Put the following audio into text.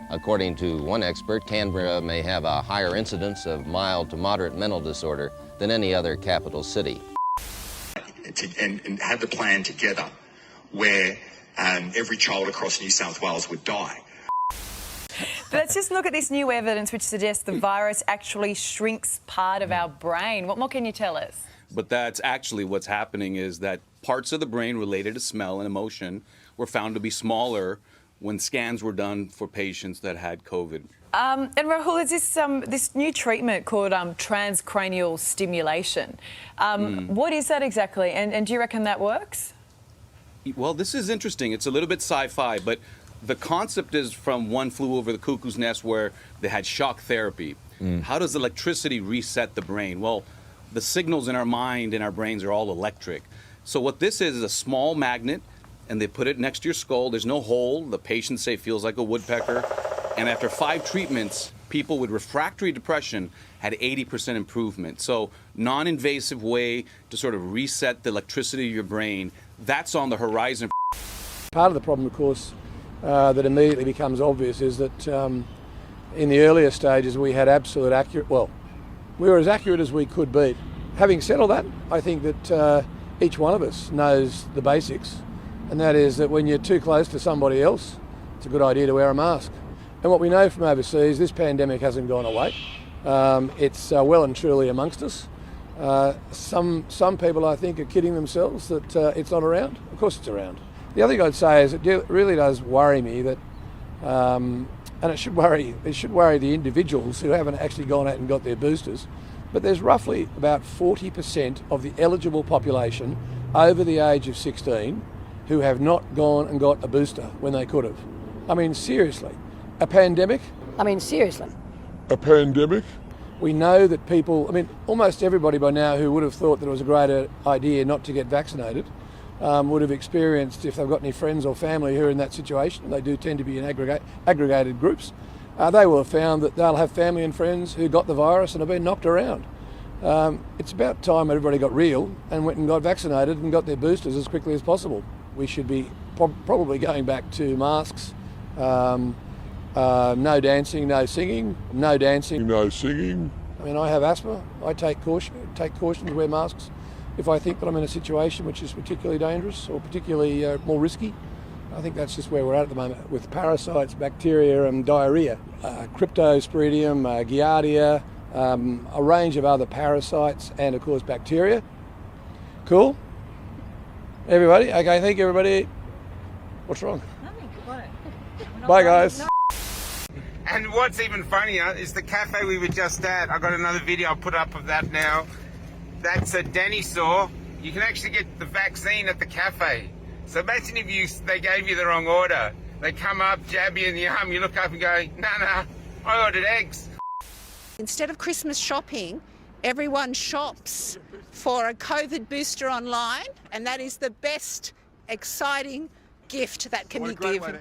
According to one expert, Canberra may have a higher incidence of mild to moderate mental disorder than any other capital city. And had the plan together where every child across New South Wales would die. Let's just look at this new evidence which suggests the virus actually shrinks part of our brain. What more can you tell us? But that's actually what's happening, is that parts of the brain related to smell and emotion were found to be smaller when scans were done for patients that had COVID. And Rahul, is this new treatment called transcranial stimulation? What is that exactly, and do you reckon that works? Well, this is interesting. It's a little bit sci-fi, but the concept is from One Flew Over the Cuckoo's Nest, where they had shock therapy. How does electricity reset the brain? Well, the signals in our mind and our brains are all electric. So what this is a small magnet, and they put it next to your skull. There's no hole. The patients say it feels like a woodpecker. And after 5 treatments, people with refractory depression had 80% improvement. So non-invasive way to sort of reset the electricity of your brain. That's on the horizon. Part of the problem, of course, that immediately becomes obvious is that in the earlier stages we had absolute accurate, well, we were as accurate as we could be. Having said all that, I think that each one of us knows the basics, and that is that when you're too close to somebody else, it's a good idea to wear a mask. And what we know from overseas, this pandemic hasn't gone away. It's well and truly amongst us. Some people, I think, are kidding themselves that it's not around. Of course it's around. The other thing I'd say is it really does worry me that, and it should worry the individuals who haven't actually gone out and got their boosters, but there's roughly about 40% of the eligible population over the age of 16 who have not gone and got a booster when they could have. I mean, seriously, a pandemic? A pandemic? We know that people, almost everybody by now who would have thought that it was a great idea not to get vaccinated would have experienced, if they've got any friends or family who are in that situation, they do tend to be in aggregated groups, they will have found that they'll have family and friends who got the virus and have been knocked around. It's about time everybody got real and went and got vaccinated and got their boosters as quickly as possible. We should be probably going back to masks, no dancing, no singing, no dancing. No singing. I have asthma. I take caution to wear masks if I think that I'm in a situation which is particularly dangerous or particularly more risky. I think that's just where we're at the moment with parasites, bacteria and diarrhoea. Cryptosporidium, Giardia, a range of other parasites and of course bacteria. Cool? Everybody? Okay, thank you everybody. What's wrong? Nothing. Bye guys. And what's even funnier is the cafe we were just at. I got another video I'll put up of that now. That's a Danny saw. You can actually get the vaccine at the cafe. So imagine if they gave you the wrong order. They come up, jab you in the arm, you look up and go, nah, I ordered eggs. Instead of Christmas shopping, everyone shops for a COVID booster online, and that is the best, exciting gift that can be given.